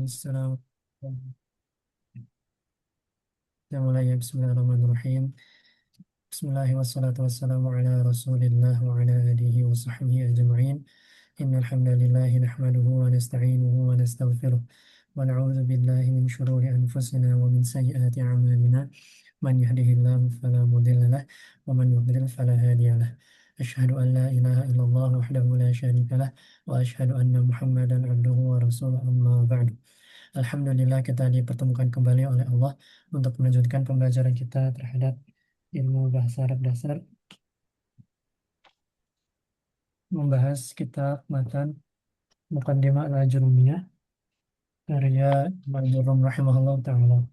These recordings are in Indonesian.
Assalamualaikum. Kita mulai ya. Bismillahirrahmanirrahim. Bismillahirrahmanirrahim. Wassalatu wassalamu ala rasulillah wa ala alihi wa sahbihi ajma'in. Innal hamdalillahi nahmaduhu wa nasta'inuhu wa nastaghfiruh wa na'udzu billahi min shururi anfusina wa min sayyiati a'malina. Man yahdihillahu fala mudilla lahu wa man yudlil fala hadiya lahu. Asyhadu an la ilaha illallah wahdahu la syarika lah wa asyhadu anna Muhammadan abduhu wa rasuluhu amma ba'du. Alhamdulillah kita dipertemukan kembali oleh Allah untuk melanjutkan pembelajaran kita terhadap ilmu bahasa Arab dasar, membahas kitab matan Muqaddimah al-Ajrumiyah karya Imam Jurrum rahimahullah ta'ala.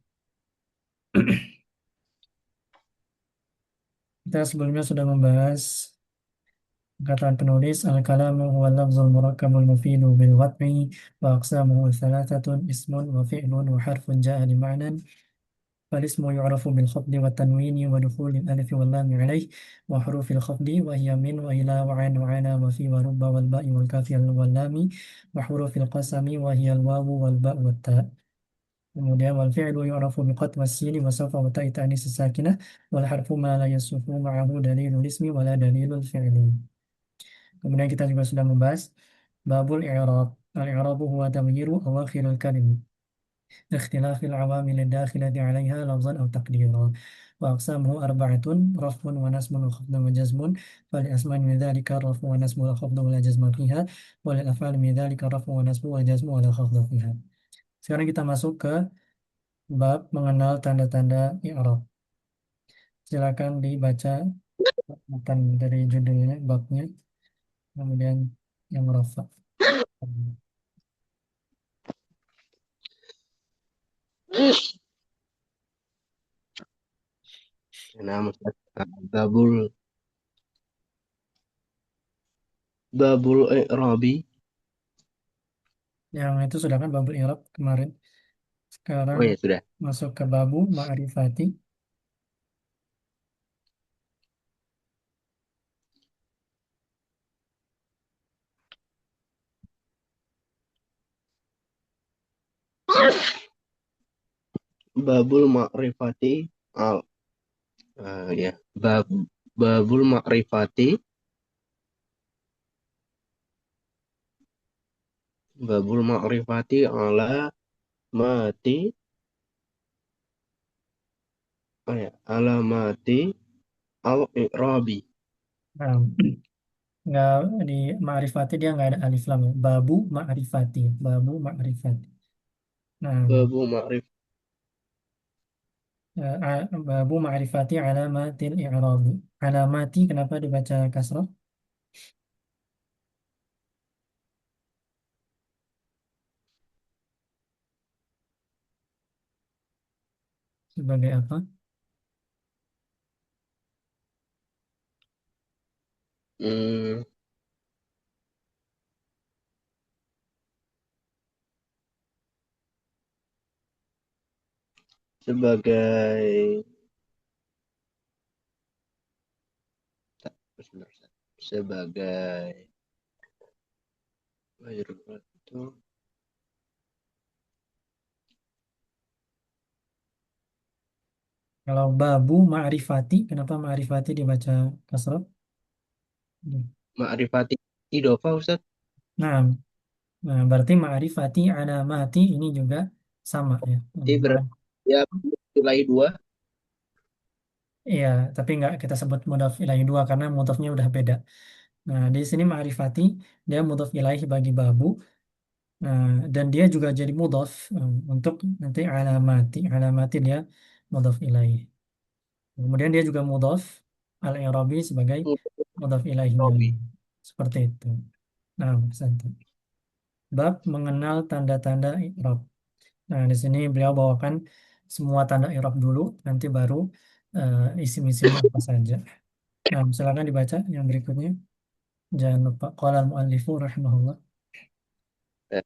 Kita sebelumnya sudah membahas perkataan penulis al-kalamu huwa lafzul murakkabul mufidu bil wat'i wa aqsamuhu thalathatun ismun wa fi'lun wa harfun ja'a li ma'nan. فالاسم يعرف بالخفض والتنوين ودخول الألف واللام عليه وحروف الخفض وهي من وإلى وعن وعنا وفي ورب والباء والكاف واللام وحروف القسم وهي الواو والباء والتاء. Kemudian والفعل يعرف بقط والسين وسوف وتاء التأنيث الساكنة والحرف ما لا يصف معه دليل الاسم ولا دليل الفعل. Kemudian kita juga sudah membahas babul i'rab. Al-i'rabu huwa taghyiru awakhiril kalim لاختلاف العوامل الداخلة عليها لفظا أو تقديرا. وأقسامه أربعة: رفع ونصب وخفض وجزم. فلأسماء من ذلك الرفع والنصب والخفض ولا جزم فيها، وللأفعال من ذلك الرفع والنصب والجزم ولا خفض فيها. Sekarang kita masuk ke bab mengenal tanda-tanda i'rab. Silakan dibaca matan dari judulnya, babnya, kemudian yang rafa. Nah, babul babul i'rabi. Yang itu sudah kan babul i'rab kemarin. Sekarang Oh ya sudah. masuk ke babu ma'rifati. Babul ma'rifati al ya. Babul ma'rifati. Babul ma'rifati ala mati. Oh ya, alamati al i'rabi. Nah, nggak di ma'rifati dia nggak ada alif lam ya. Babu ma'rifati, babu ma'rifati. Nah, Babu ma'rif babu ma'rifati alamatil i'rabi. Alamati kenapa dibaca kasrah? Sebagai apa? hmm, sebagai sebagai itu Kalau babu ma'rifati, kenapa ma'rifati dibaca kasrah? ma'rifati idhofah Ustaz. Nah, nah, berarti ma'rifati alamati ini juga sama ya. Jadi berarti ya nilai dua. Iya, tapi nggak kita sebut mudhaf ilaih dua karena mudhafnya udah beda. Nah, di sini ma'rifati dia mudhaf ilaih bagi babu. Nah, dan dia juga jadi mudhaf untuk nanti alamati. Alamati dia mudhaf ilaih. Kemudian dia juga mudhaf al-i'rabi sebagai mudhaf ilaihnya. I'rabi. Seperti itu. Nah, santai. Bab mengenal tanda-tanda i'rab. Nah, di sini beliau bawakan semua tanda i'rab dulu, nanti baru isim-isimnya apa saja. Nah, silakan dibaca yang berikutnya. Jangan lupa qala al-muallifu rahimahullah.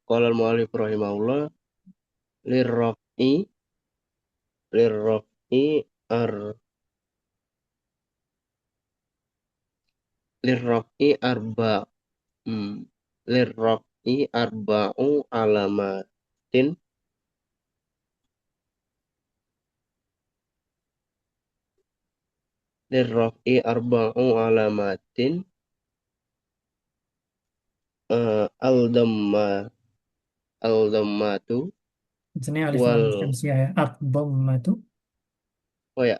Qala al-mu'allif rahimahullah lirraf'i lirraf'i ar lirraf'i arba hmm, lirraf'i arba'u alamatin lirraf'i arba'u alamatin al-damma al-dammatu Di sini alif lam wal istimsiyah ya. Ad-dhammatu.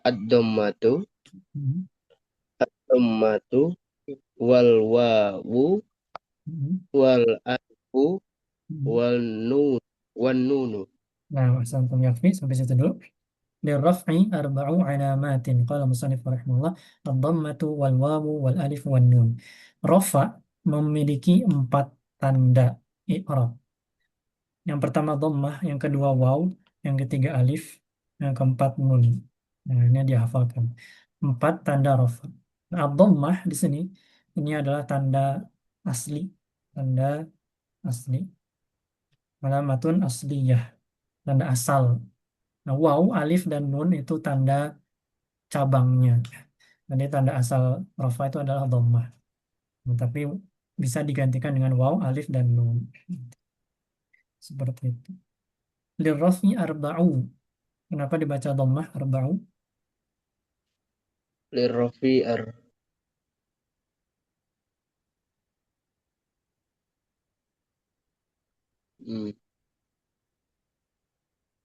ad-dammatu Hmm. dammatu wal wawu Hmm. wal alifu Hmm. wal nun wan nunu. Nah, Ahsantum yakfi sampai situ dulu. Lirraf'i arba'u alamatin. Qala musannif rahimahullah. Ad-dhammatu wal wawu wal alif wan nun. Rafa memiliki empat tanda i'rab. Yang pertama dhammah, yang kedua waw, yang ketiga alif, yang keempat nun. Nah, ini dia hafalkan. Empat tanda rafa. Nah, dhammah di sini ini adalah tanda asli, tanda asli, alamatun asliyah, tanda asal. Nah, waw, alif dan nun itu tanda cabangnya. Jadi tanda asal rafa itu adalah dhammah. Nah, tapi bisa digantikan dengan waw, alif dan nun. Seperti itu. Lirraf'i arba'u. Kenapa dibaca dhammah arba'u? Lirraf'i hmm,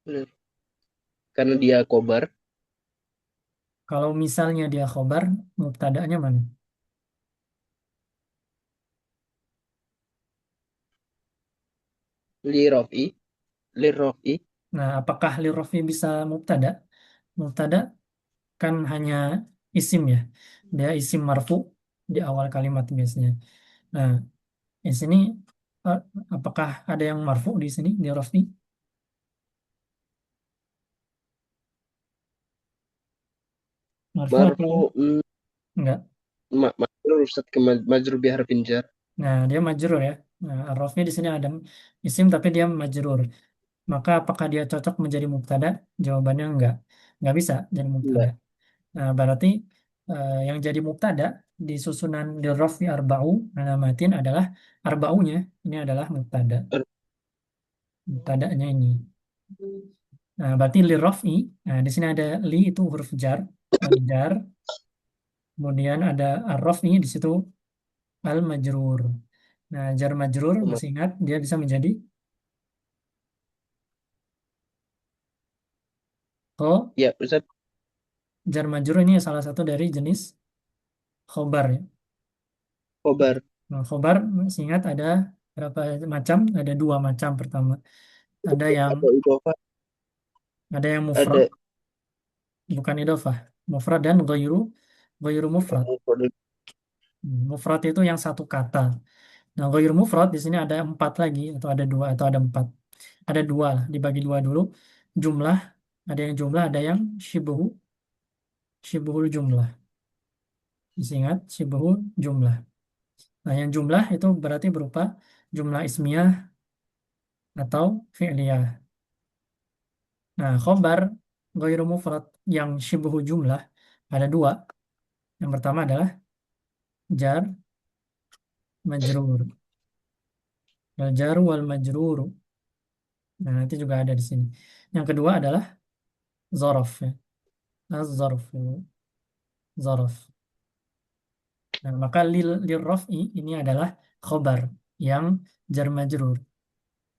lir- karena dia kobar. Kalau misalnya dia khobar, mubtada'nya mana? Lirraf'i lirraf'i Nah, apakah li rofi bisa mubtada? Mubtada kan hanya isim ya. Dia isim marfu di awal kalimat biasanya. Nah, di sini eh, apakah ada yang marfu di sini di rofi? Marfu atau marfu enggak? majrur Ustaz ke majrur bi harfin jar. Nah, dia majrur ya. Nah, arrofnya di sini ada isim tapi dia majrur. Maka apakah dia cocok menjadi mubtada? Jawabannya enggak. Enggak bisa jadi mubtada. Enggak. Nah, berarti yang jadi mubtada di susunan lirraf'i arba'u alamatin adalah arba'unya. Ini adalah mubtada. Mubtadanya ini. Nah, berarti lirraf'i. Nah, di sini ada li itu huruf jar, al-jar. Kemudian ada arraf'i di situ al-majrur. Nah, jar majrur masih ingat dia bisa menjadi ko. Ya Ustaz, Jar majrur ini salah satu dari jenis khobar ya. kobar Nah, khobar masih ingat ada berapa macam? Ada dua macam pertama. Ada yang atau idhofah mufrad, ada bukan idofah. Mufrad dan ghairu mufrad. Mufrad itu yang satu kata. Nah, ghairu mufrad di sini ada empat lagi atau ada dua atau ada empat. Ada dua lah, dibagi dua dulu. Jumlah, ada yang jumlah, ada yang syibhul jumlah. Masih ingat syibhul jumlah. Nah, yang jumlah itu berarti berupa jumlah ismiyah atau fi'liyah. Nah, khobar ghairu mufrad yang syibhu jumlah ada dua. Yang pertama adalah jar majrur. Al jaru wal majruru. Nah, nanti juga ada di sini. Yang kedua adalah zorof ya. Az-zarfu, zorof. Nah, maka lil raf'i ini adalah khobar yang jar majrur.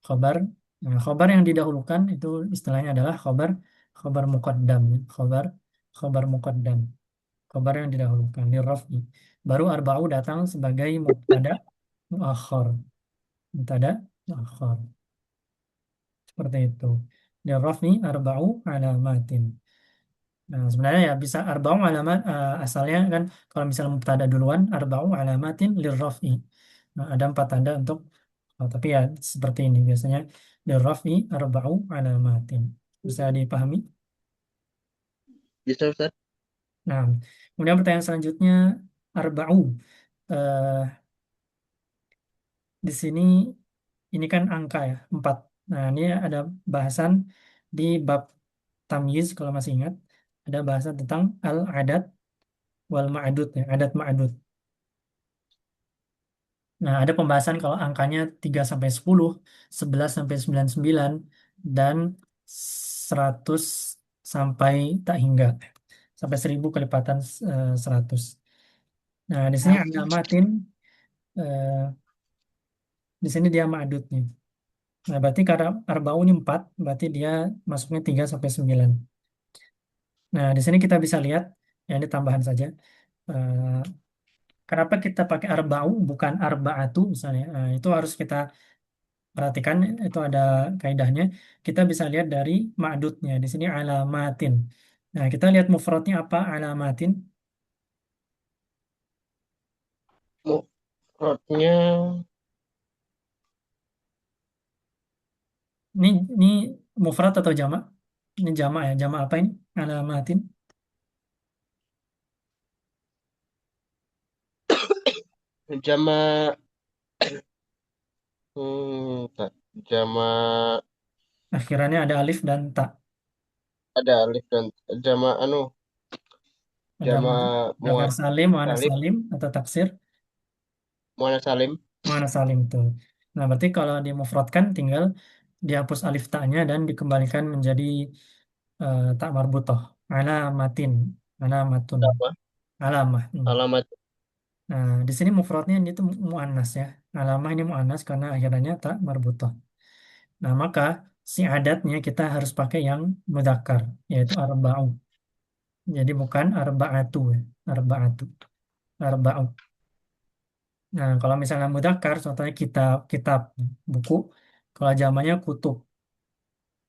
Khobar, nah, khobar yang didahulukan itu istilahnya adalah khobar muqaddam. Ya. Khobar muqaddam. Khobar yang didahulukan lil raf'i. Baru arba'u datang sebagai mubtada muakhar. Mubtada muakhar. Seperti itu. Lil raf'i arba'u alamatin. Nah, sebenarnya ya bisa arba'u alamat asalnya kan kalau misalnya mubtada duluan arba'u alamatin lil raf'i. Nah, ada empat tanda untuk tapi ya seperti ini biasanya lil raf'i arba'u alamatin. Bisa dipahami? bisa Ustaz. Nah, kemudian pertanyaan selanjutnya arba'u. Eh, di sini ini kan angka ya, 4. Nah, ini ada bahasan di bab tamyiz kalau masih ingat. Ada bahasan tentang al-adat wal ma'adud ya, adat ma'adud. Nah, ada pembahasan kalau angkanya 3 sampai 10, 11 sampai 99 dan 100 sampai tak hingga. sampai 1000 kelipatan 100. Nah, di sini alamatin, eh, di sini dia ma'dudnya. Nah, berarti karena arba'un ini 4, berarti dia masuknya 3 sampai 9. Nah, di sini kita bisa lihat, ya ini tambahan saja. Eh, Kenapa kita pakai arba'u bukan arba'atu misalnya? Itu harus kita perhatikan, itu ada kaidahnya. Kita bisa lihat dari ma'dudnya. Di sini alamatin. Nah, kita lihat mufradnya apa alamatin. Mufradnya Ini ini mufrad atau jamak? Ini jamak ya. Jamak apa ini? Alamatin. jama tak. Jama Akhirannya ada alif dan ta. ada alif dan jama Ada jama mudzakkar muat salim, muannats salim salim atau taksir. muannats salim. Muannats salim tuh. Nah, berarti kalau dimufradkan tinggal dihapus alif ta-nya dan dikembalikan menjadi tak marbutoh. Alamatin. Alamatun. Apa? Alamah. Alamat. Nah, di sini mufradnya ini tuh muannas ya. Alamah ini muannas karena akhirannya tak marbutoh. Nah, maka si adatnya kita harus pakai yang mudzakkar, yaitu arba'u. Jadi bukan arba'atu ya. Arba'atu. Arba'u. Nah, kalau misalnya mudzakkar, contohnya kitab, kitab, buku. Kalau zamannya kutub,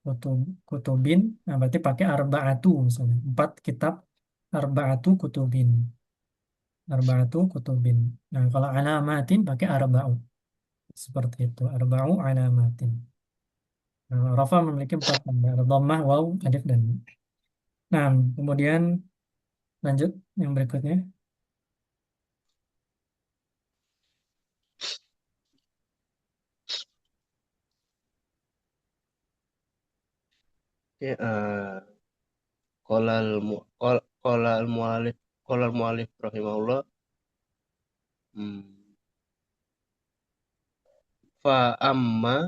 kutub, kutubin, nah berarti pakai arba'atu misalnya. 4 kitab, arba'atu kutubin. Arba'atu kutubin. Nah, kalau alamatin pakai arba'u. Seperti itu. Arba'u alamatin. Nah, Rafa memiliki 4 tanda. Dhammah, waw, alif, dan mim. Nah, kemudian lanjut yang berikutnya. Ya, qala al mu'allif rahimahullah. Hmm. Fa amma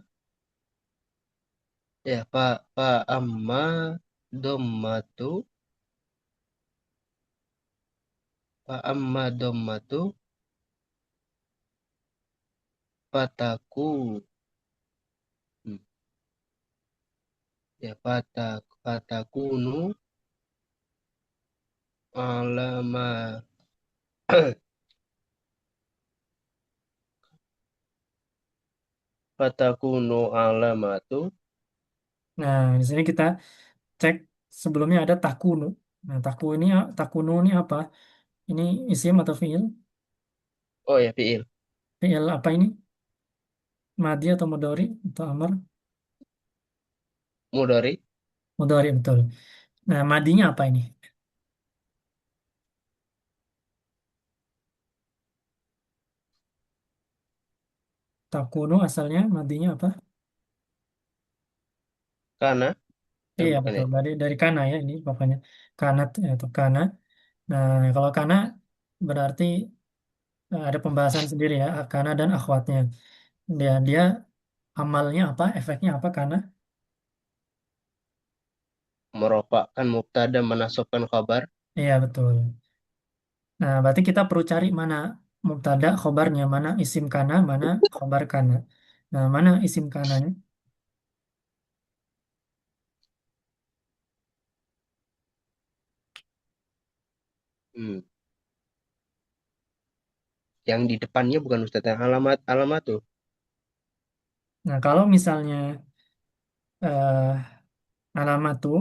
fa amma dhammatu fa amma dhammatu fataku hmm, fatakunu alama fatakunu alamatu. Nah, di sini kita cek sebelumnya ada takunu. Nah, takunu ini apa? Ini isim atau fiil? Oh ya, fiil Fiil apa ini? Madi atau mudhari atau amar? mudhari. Mudhari betul. Nah, madinya apa ini? Takunu asalnya madinya apa? Kana Iya bukan betul. ya. Dari kana ya ini pokoknya kanat ya, atau kana. Nah, kalau kana berarti ada pembahasan sendiri ya, kana dan akhwatnya. Dia amalnya apa? Efeknya apa? Kana. Merofakkan mubtada menasabkan khabar. Iya betul. Nah, berarti kita perlu cari mana mubtada khobarnya, mana isim kana, mana khobar kana. Nah, mana isim kananya? Hmm. Yang di depannya bukan Ustadz, yang alamat tuh. Nah, kalau misalnya alamat tuh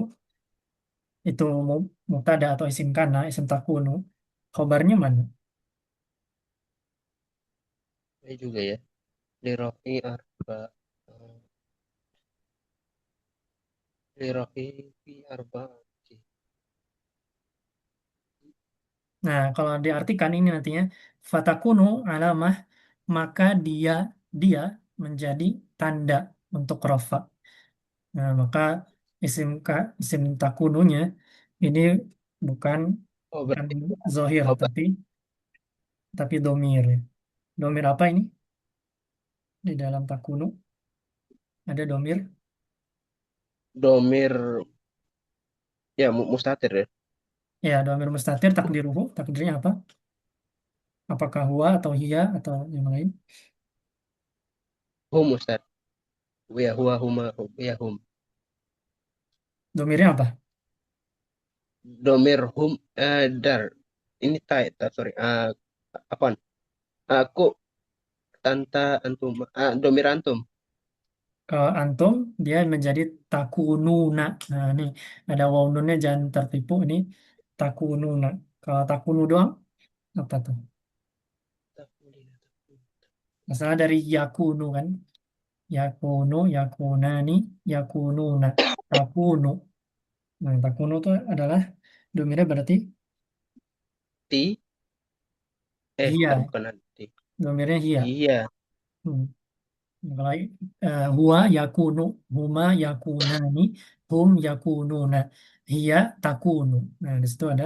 itu mubtada atau isim kana, isim takunu, khobarnya mana? Ini juga ya. Lirofi arba. Lirofi fi arba. Nah, kalau diartikan ini nantinya fatakunu alamah, maka dia menjadi tanda untuk rofa. Nah, maka isim takununya ini bukan Oh, bukan berarti zohir, khabar. tapi domir. Domir apa ini? Di dalam takunu ada domir. Domir ya mustatir ya. Ya, domir mustatir takdiruhu, takdirnya apa? Apakah huwa atau hiya atau yang lain? Hum Ustaz. Ya huwa huma hum. Ya hum. Domirnya apa? Domir hum dar. Ini sorry. Apaan? Aku tanta antum. Domir antum. Kalau antum dia menjadi takununa. Nah, ini ada waw nunnya, jangan tertipu, ini takununa. Kalau takunu doang apa tuh? Masalah dari yakunu kan? Yakunu, yakunani, yakununa. Takunu. Nah, takunu itu adalah domirnya berarti Ti. hiya. Bukan nanti. Domirnya hiya. Iya. Hmm. Kalau huwa yakunu, huma yakunani, hum yakununa, hiya takunu. Nah, di situ ada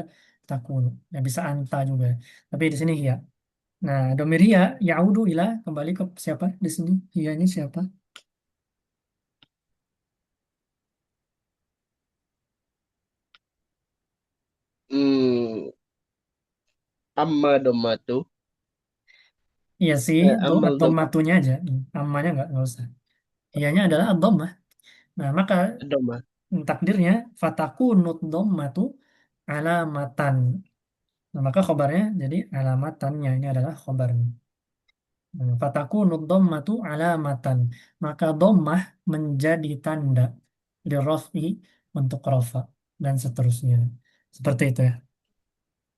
takunu. Ya, bisa anta juga. Tapi di sini hiya. Nah, domir hiya yaudu ila, kembali ke siapa di sini? Hiya ini siapa? Hmm, amma domatu. Iya sih, Amal matunya aja. Ammanya nggak usah. Hiyanya adalah ad. Nah, maka doma. takdirnya fatakunut dhammatu alamatan. Nah, maka khobarnya jadi alamatannya ini adalah khobarnya. Nah, fatakunut dhammatu alamatan. Maka dhammah menjadi tanda di raf'i untuk rafa dan seterusnya. Seperti itu ya.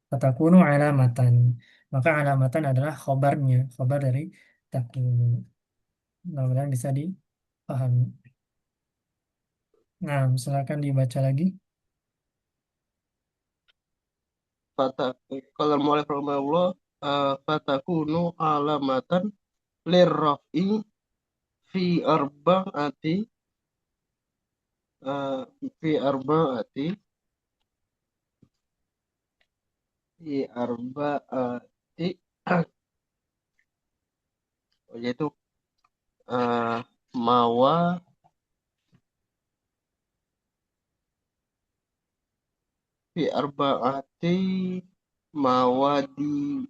Fatakunu alamatan. Maka alamatan adalah khobarnya, khobar dari takunu. Mudah-mudahan bisa dipahami. Nah, silakan dibaca lagi. Kalau mulai Allah, fatakunu alamatan lirraf'i fi arba'ati eh, fi arba'ati fi arba'ati yaitu eh, mawa fi arba'ati mawadi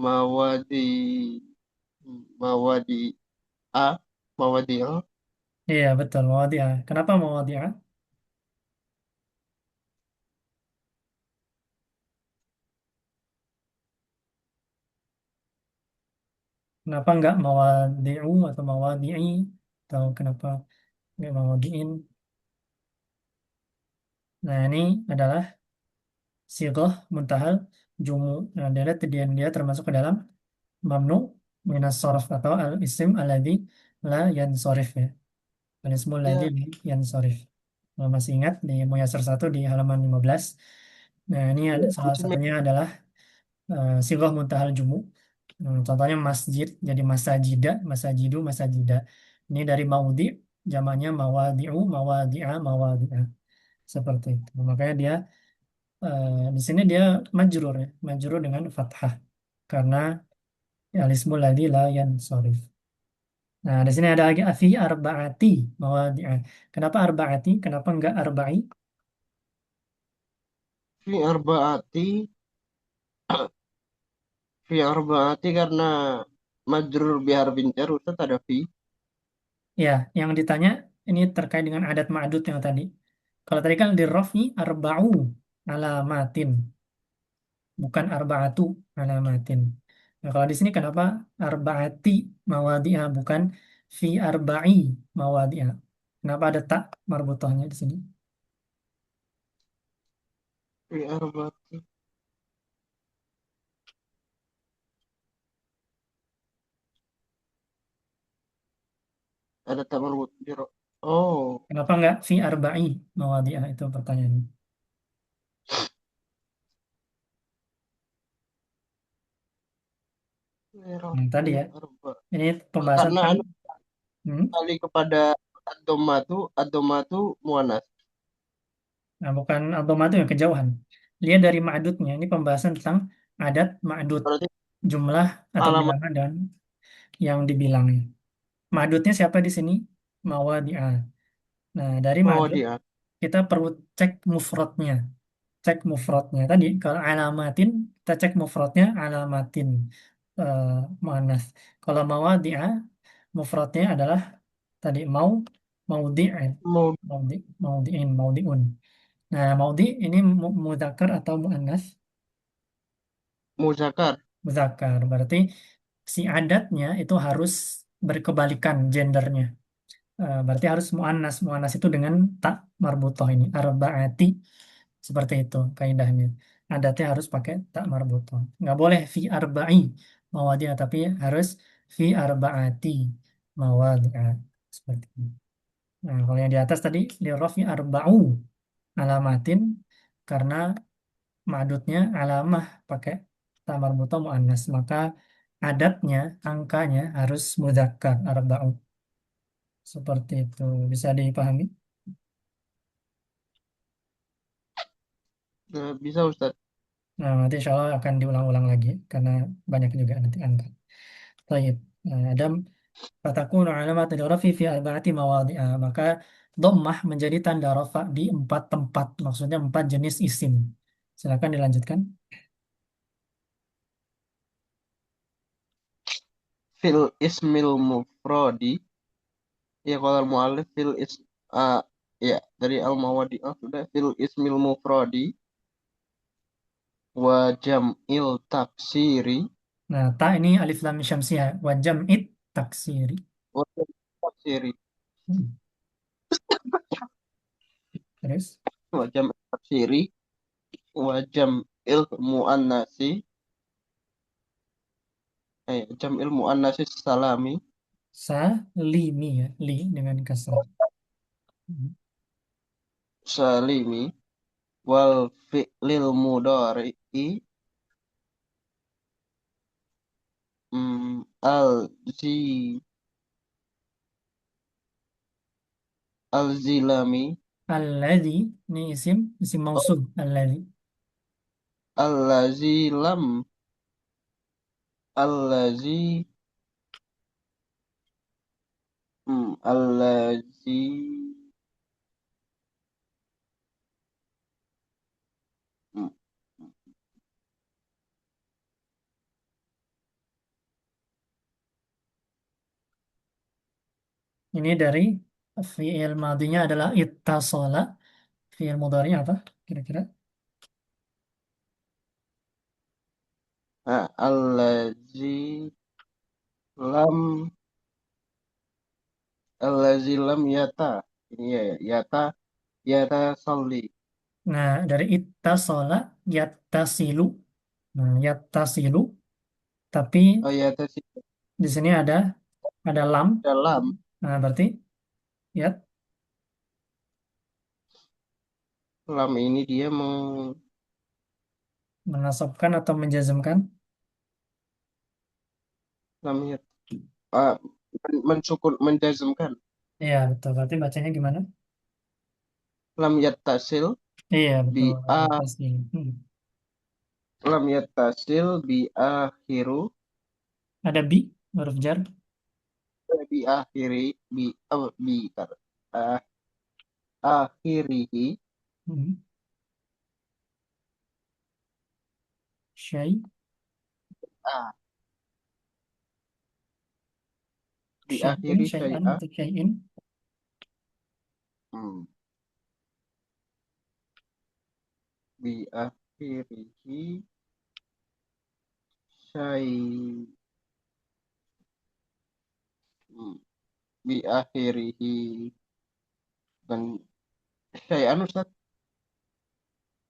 mawadi mawadi a mawadi a Iya, betul. Mawadi'ah. Kenapa mawadi'ah? Kenapa nggak mawadi'u atau mawadi'i? Atau kenapa nggak mawadi'in? Nah, ini adalah sighah muntahal jumu. Nah, dia termasuk ke dalam mamnu minas sorof atau al-isim alladhi la yansorif ya. Al-ismul ladzi ya la yansorif. Kalau masih ingat di Muyasar 1 di halaman 15. Nah, ini ada, salah maksudnya satunya adalah sighah muntahal jumu. Contohnya masjid jadi masajida, masajidu, masajida. Ini dari maudi, jamaknya mawadi'u, mawadi'a, mawadi'a. Seperti itu. Makanya dia di sini dia majrur ya, majrur dengan fathah karena alismul ladzi la yansharif. Nah, di sini ada lagi fi arba'ati mawadi'a. Kenapa arba'ati? Kenapa enggak arba'i? fi arba'ati fi arba'ati karena majrur bihar bincar Ustaz ada fi Ya, yang ditanya ini terkait dengan adat ma'dud yang tadi. Kalau tadi kan di raf'i arba'u alamatin, bukan arba'atu alamatin. Nah, kalau di sini kenapa arba'ati mawadi'ah bukan fi arba'i mawadi'ah? Kenapa ada tak marbutohnya di sini? fi arba'ati ada tak marbut oh Kenapa nggak fi arba'i mawadi'ah itu pertanyaannya. Tadi Rafi ya, arba ini pembahasan karena tentang anu hmm, kali kepada ad-dhammatu muannas nah, bukan automatu yang kejauhan. Lihat dari ma'dudnya, ini pembahasan tentang adat ma'dud, berarti jumlah atau alamat bilangan dan yang dibilangnya. Ma'dudnya siapa di sini? Mawadi'ah. Nah, dari ma'dud Mawadi'ah. kita perlu cek mufradnya. Cek mufradnya. Tadi kalau alamatin, kita cek mufradnya alamatin eh muannas. Kalau mawadi'ah, mufradnya adalah tadi maudi'in, Mau maudi'un. Nah, maudi ini mudzakkar atau muannas? Muzakar. Muzakkar. Berarti si adatnya itu harus berkebalikan gendernya. Berarti harus muannas. Muannas itu dengan tak marbutoh ini. Arba'ati. Seperti itu kaidahnya. Adatnya harus pakai tak marbutoh. Nggak boleh fi arba'i mawadi'ah, tapi harus fi arba'ati mawadi'ah. Seperti ini. Nah, kalau yang di atas tadi li rafi arba'u alamatin karena ma'dudnya alamah pakai tamar buta muannas, maka adatnya angkanya harus mudzakkar arba'u, seperti itu bisa dipahami. Bisa Ustadz. Nah, nanti insya Allah akan diulang-ulang lagi karena banyak juga nanti angka. Baik. Nah, Adam fatakunu alamat rafi fi arba'ati mawadhi'a, maka dhammah menjadi tanda rafa di 4 tempat, maksudnya 4 jenis isim. Silakan dilanjutkan. Fil ismil mufrodi. Ya kalau mu'alif ah, ya dari al-mawadi'ah sudah fil ismil mufrodi wa jam'il taksiri Nah, ta ini alif lam syamsiah wa jam'it taksiri. wa jam'il taksiri Hmm. Terus wa jam'il taksiri wa jam'il muannasi jam'il muannasi salami salimi ya, li dengan kasrah. Hmm. salimi wal fi'lil mudhari'i al zi al zilami Alladzi ini isim mausul alladzi. allazi lam allazi allazi mm, Ini dari fi'il madinya adalah ittasala. Fi'il mudhari'nya apa kira-kira? allazi lam allazi lam yata ini ya yata yata salli Nah, dari ittasala yattasilu. Nah, yattasilu tapi oh yata si di sini ada lam. dalam Nah, berarti yat lam ini dia menasabkan atau menjazmkan. lam yat ah, mensukun menjazmkan Iya, betul. Berarti bacanya gimana? lam yattasil Iya, bi betul. a Yattasilu. lam yattasil bi akhiru Ada bi, huruf jar. bi akhiri bi bi tar, ah, akhirihi Hmm. Syai, ah, di syai'un, akhiri syai'an syai'a atau syai'in. hmm, bi akhirihi syai hmm, bi akhirihi dan syai'an Ustaz.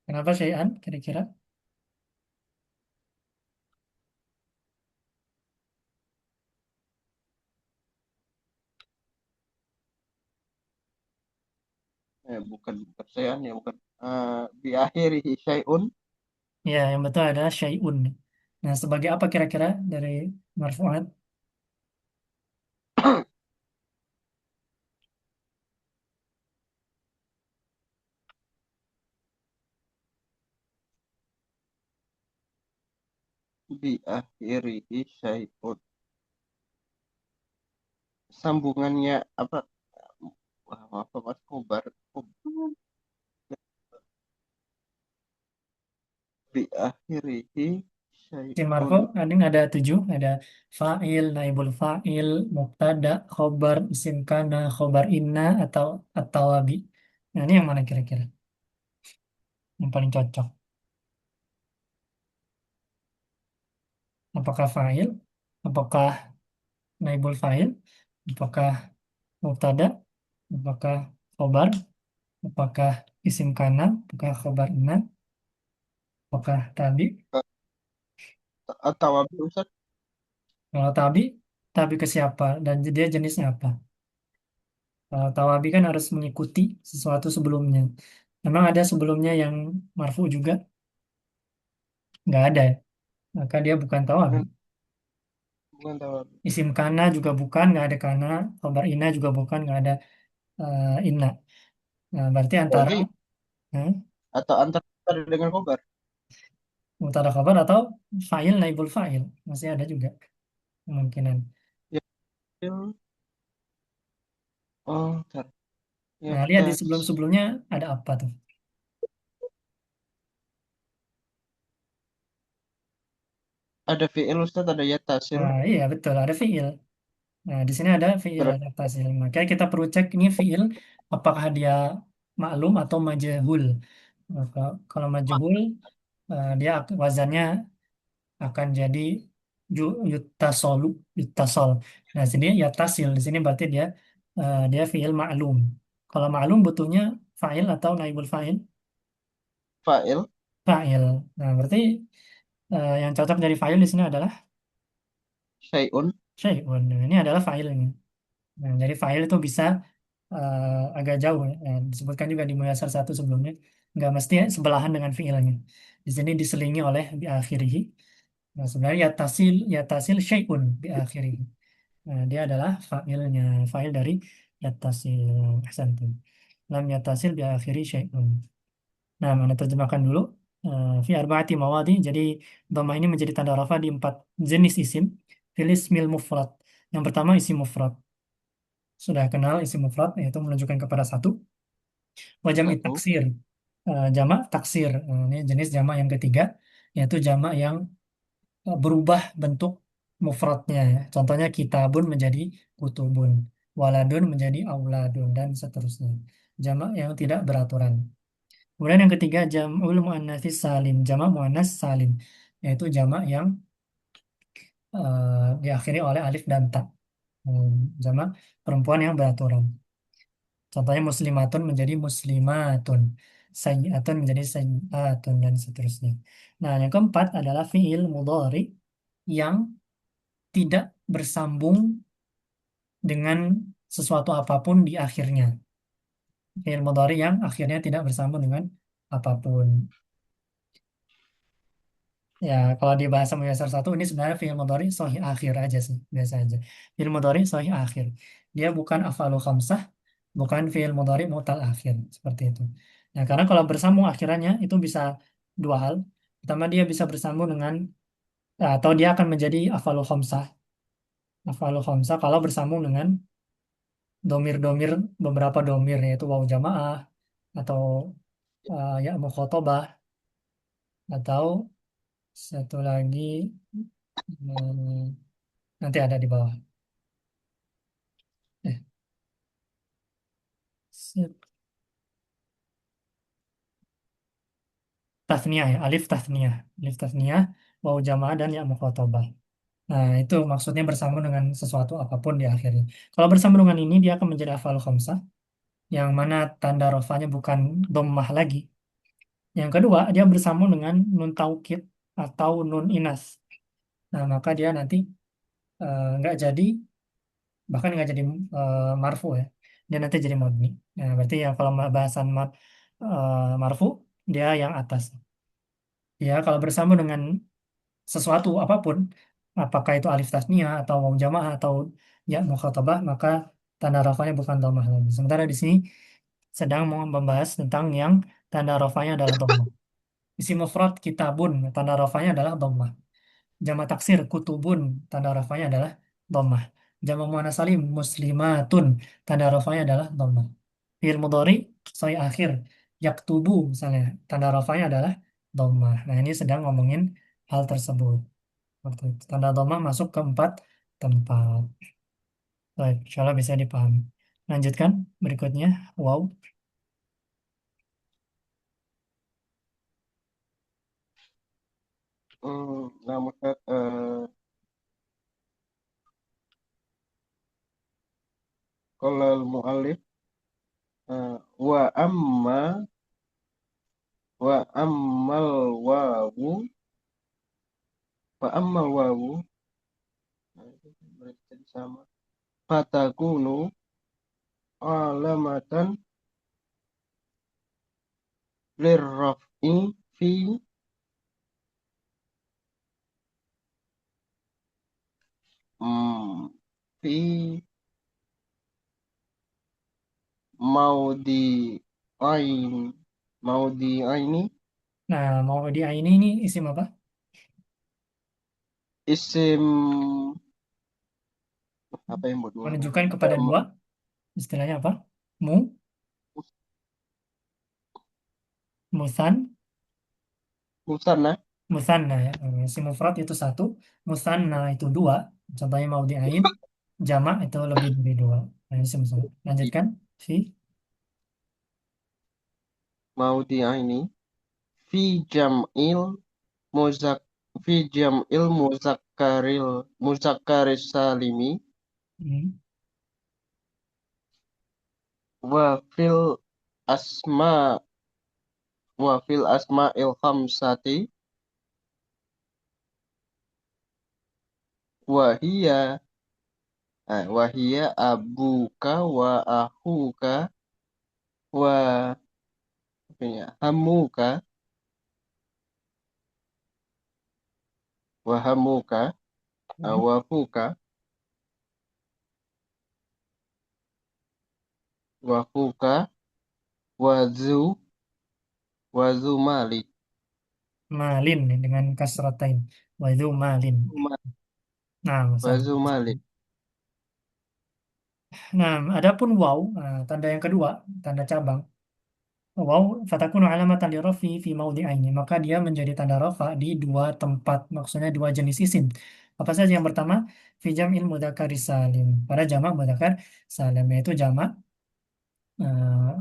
Kenapa syai'an kira-kira? Bukan bukan syai'an ya bukan bi akhirihi syai'un Ya, yang betul adalah syai'un. Nah, sebagai apa kira-kira dari marfu'at? bi akhirihi syai'un sambungannya apa Wah, apa mas kobar? Di akhirihi Isim syai'un. marfu ada ada tujuh, ada fa'il, naibul fa'il, mubtada, khobar, isim kana, khobar inna atau at-tawabi. Nah, ini yang mana kira-kira yang paling cocok? Apakah fa'il? Apakah naibul fa'il? Apakah mubtada? Apakah khobar? Apakah isim kana? Apakah khobar inna? Apakah tabi? Atau abi Ustaz? Kalau tabi, tabi ke siapa? Dan dia jenisnya apa? Kalau tawabi kan harus mengikuti sesuatu sebelumnya. Memang ada sebelumnya yang marfu juga? Nggak ada ya? Maka dia bukan tawabi. Bukan, bukan tahu abi. Isim kana juga bukan, nggak ada kana. Khabar inna juga bukan, nggak ada inna. Nah, berarti antara Berarti eh, atau antara dengan kobar. mutada khabar atau fa'il naibul fa'il. Masih ada juga kemungkinan. Ya, oh, ntar. Ya Nah, lihat di tas. sebelum-sebelumnya ada apa tuh? Ada fi'il Ustaz, ada ya tasil. Nah, iya betul, ada fi'il. Nah, di sini ada fi'il, Berarti ada fasil. Makanya kita perlu cek ini fi'il apakah dia maklum atau majhul. Maka, kalau majhul, dia wazannya akan jadi yutasolu, yutasol. Nah, sini ya tasil. Di sini berarti dia fi'il maklum. Kalau maklum butuhnya fa'il atau naibul fa'il? fa'il Fa'il. Nah, berarti yang cocok dari fa'il di sini adalah syai'un. syai'un. Nah, ini adalah fa'ilnya. Nah, jadi fa'il itu bisa agak jauh ya. Disebutkan juga di Muyasar satu sebelumnya nggak mesti sebelahan dengan fiilnya. Di sini diselingi oleh bi akhirih. Nah, sebenarnya yatasil syai'un bi akhirih. Nah, dia adalah fa'ilnya, fa'il dari yatasil. Ahsantum. Lam yatasil bi akhiri syai'un. Nah, mana terjemahkan dulu. Fi arba'ati mawadi. Jadi dhamma ini menjadi tanda rafa di 4 jenis isim. Fil ismil mufrad. Yang pertama isim mufrad. Sudah kenal isim mufrad yaitu menunjukkan kepada satu. Wa jam'i Satu. taksir. Jamak taksir. Ini jenis jamak yang ketiga, yaitu jamak yang berubah bentuk mufradnya. Ya. Contohnya kitabun menjadi kutubun, waladun menjadi auladun, dan seterusnya. Jamak yang tidak beraturan. Kemudian yang ketiga, jam'ul muannatsis salim. Jamak muannas salim, yaitu jamak yang diakhiri oleh alif dan ta. Hmm, Jamak perempuan yang beraturan. Contohnya muslimatun menjadi muslimatun, sayyi'atun menjadi sayyi'atun dan seterusnya. Nah, yang keempat adalah fiil mudhari yang tidak bersambung dengan sesuatu apapun di akhirnya. Fiil mudhari yang akhirnya tidak bersambung dengan apapun. Ya, kalau di bahasa Muyassar satu ini sebenarnya fiil mudhari sahih akhir aja sih, biasa aja. Fiil mudhari sahih akhir. Dia bukan afalu khamsah, bukan fiil mudhari mutal akhir, seperti itu. Nah, karena kalau bersambung akhirannya itu bisa dua hal. Pertama dia bisa bersambung dengan atau dia akan menjadi afalu khamsah. Afalu khamsah kalau bersambung dengan domir-domir beberapa domir yaitu waw jamaah atau ya mukhotobah atau satu lagi hmm, nanti ada di bawah. Eh, sip. Tasniyah ya, alif tasniyah, waw jamaah dan ya mukhotobah. Nah, itu maksudnya bersambung dengan sesuatu apapun di akhirnya. Kalau bersambung dengan ini dia akan menjadi afal khamsah, yang mana tanda rofanya bukan dhammah lagi. Yang kedua, dia bersambung dengan nun taukid atau nun inas. Nah, maka dia nanti nggak jadi, bahkan nggak jadi marfu ya. Dia nanti jadi mabni. Nah, berarti ya kalau bahasan marfu, dia yang atas. Ya, kalau bersambung dengan sesuatu apapun, apakah itu alif tasniyah atau waw jamaah atau ya mukhatabah, maka tanda rafanya bukan dhammah lagi. Sementara di sini sedang mau membahas tentang yang tanda rafanya adalah dhammah. Isim mufrad kitabun, tanda rafanya adalah dhammah. Jamak taksir kutubun, tanda rafanya adalah dhammah. Jamak muannas salim muslimatun, tanda rafanya adalah dhammah. Fi'il mudhari soi akhir yaktubu misalnya, tanda rafanya adalah dhammah. Nah, ini sedang ngomongin hal tersebut. Waktu itu. Tanda dhammah masuk ke empat tempat. Baik, insyaallah bisa dipahami. Lanjutkan berikutnya. Wow. Nah, Ustaz, kalau al-mu'allif wa amma wa ammal wawu wa ammal wawu nah, itu berarti tadi sama fatakunu alamatan lirraf'i fi mm, fi maudi ain maudi aini Nah, mau ini isim apa? isim apa yang buat dua Menunjukkan namanya kepada dua, istilahnya apa? Mu, musan, musanna musanna ya. Isim mufrad itu satu, musanna itu dua. Contohnya mau diain, jamak itu lebih dari dua. Nah, ini isim mufrad. Lanjutkan. Fi, maudi aini fi jam'il muzak fi jam'il muzakkaris salimi hmm. wa fil asma wa fil asma'il khamsati wa hiya wa hiya abuka wa akhuka wa apa ya hamuka wa hamuka Hmm. wa fuka wa fuka wa zu wa zu malik Malin nih, dengan kasratain. Wa idzu malin. Nah, wa masalah. zu malik Nah, adapun waw, nah, tanda yang kedua, tanda cabang. Waw fatakunu alamatan li rafi fi mawdi'aini. Maka dia menjadi tanda rafa di dua tempat, maksudnya dua jenis isim. Apa saja yang pertama? Fi jam'il mudzakkar salim. Pada jamak mudzakkar salim yaitu jamak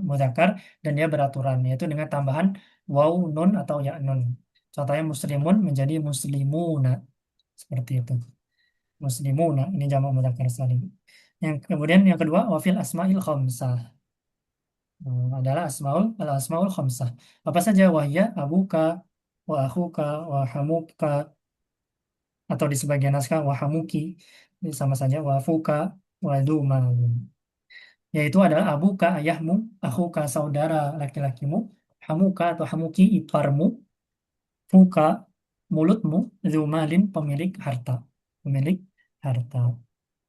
mudzakkar dan dia beraturan yaitu dengan tambahan waw nun atau ya nun. Contohnya muslimun menjadi muslimuna seperti itu. Muslimuna ini jamak mudzakkar salim. Yang kemudian yang kedua wafil asma'il khamsah. Adalah al-asmaul khamsah. Apa saja wahya abuka wa akhuka wa hamuka atau di sebagian naskah wa hamuki ini sama saja wa fuka wa duma yaitu adalah abuka ayahmu, akhuka saudara laki-lakimu, hamuka atau hamuki iparmu, fuka mulutmu, zumalin pemilik harta. Pemilik harta.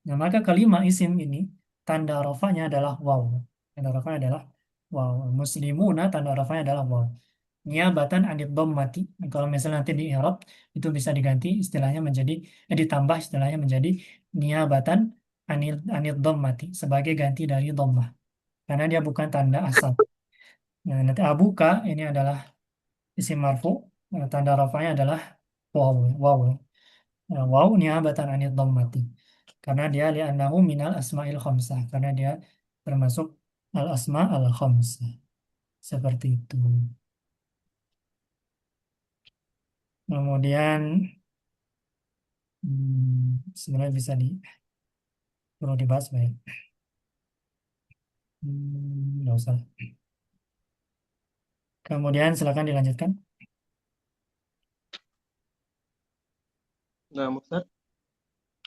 Nah, maka kalimat isim ini tanda rafanya adalah waw. Tanda rafanya adalah waw. Muslimuna tanda rafanya adalah waw. Niabatan anid dhammati. Kalau misalnya nanti di i'rab itu bisa diganti istilahnya menjadi ditambah istilahnya menjadi niabatan anid dhammati sebagai ganti dari dhammah. Karena dia bukan tanda asal. Nah, nanti abuka ini adalah isim marfu. Tanda rafanya adalah waw. Waw. Nah, waw niabatan anid dhammati. Karena dia li'annahu minal asma'il khamsah. Karena dia termasuk al-asma al-khamsah. Seperti itu. Kemudian sebenarnya bisa perlu dibahas baik. Nggak usah. Kemudian silakan dilanjutkan. nah Ustaz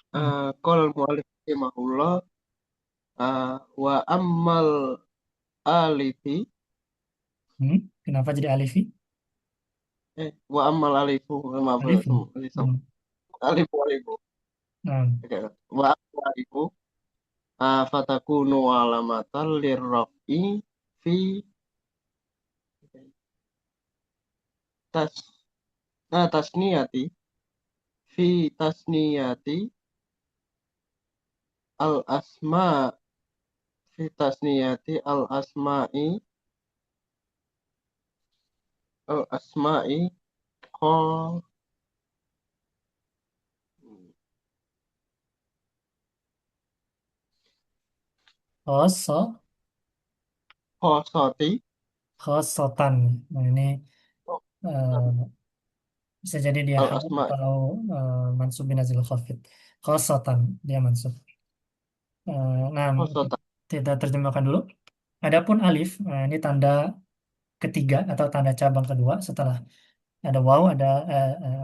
Hmm. qol mu'allif rahimahullah wa ammal alifi Kenapa jadi alifi? wa ammal alifu maaf Alifi. Hmm. alifu alifu Nah, oke wa ammal alifu fatakunu alamatan lirraf'i fi tas tasniyati fi tasniyati al asma fi tasniyati al asma'i ko Khoso, kosoti. khosotan. Nah, ini bisa jadi dia Al hal asma atau mansub binazil khafid. Khosotan dia mansub. Nah, kosota. kita terjemahkan dulu. Adapun alif, nah, ini tanda ketiga atau tanda cabang kedua setelah ada waw, ada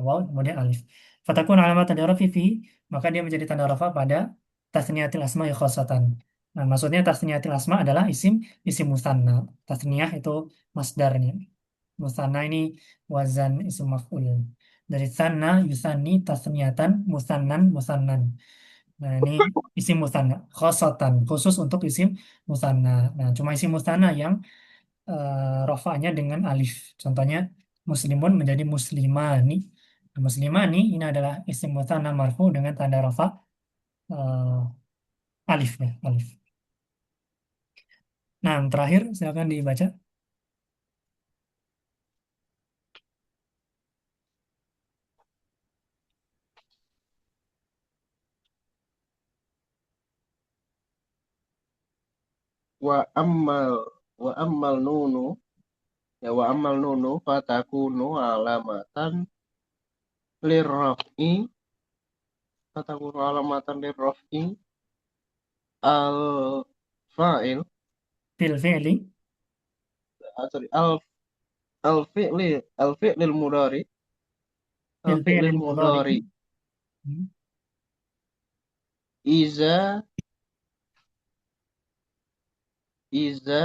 waw, kemudian alif. Fatakun alamat tanda rafi fi, maka dia menjadi tanda rafa pada tasniyatil asma khossatan. Nah, maksudnya tasniyatil asma adalah isim musanna. Tasniyah itu masdarnya. Musanna ini wazan isim maf'ul. Dari sana yusani tasniyatan musannan musannan. Nah, ini isim musanna khossatan khusus untuk isim musanna. Nah, cuma isim musanna yang rofanya dengan alif. Contohnya muslimun menjadi muslimani. Nah, muslimani ini adalah isim mutanna marfu dengan tanda rofa alif ya, alif. Nah, yang terakhir silakan dibaca. Wa ammal wa ammal nunu ya wa ammal nunu fatakunu alamatan lirraf'i fatakunu alamatan lirraf'i al fa'il Fil fi'li, sorry al fi'lil mudari al fil fi'li fi'lil mudhari. mudari Hmm. iza iza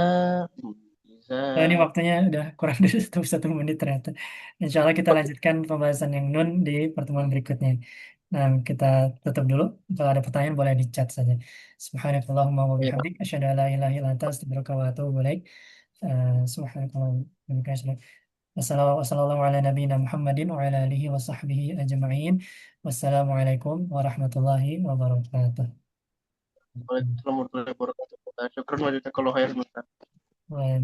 iza Oh, ini waktunya udah kurang dari satu menit ternyata. Insya Allah kita lanjutkan pembahasan yang nun di pertemuan berikutnya. Nah, kita tutup dulu. Kalau ada pertanyaan boleh di chat saja. Subhanakallahumma wa ya bihamdik. Asyhadu an la ilaha illa anta astaghfiruka wa atubu ilaik. Subhanakallahumma wa bihamdik. Wassalamualaikum ala nabiyina Muhammadin wa ala alihi wa sahbihi ajma'in. Wassalamualaikum warahmatullahi wabarakatuh. Waalaikumsalam warahmatullahi wabarakatuh. Syukran wa jazakallahu khairan. Wa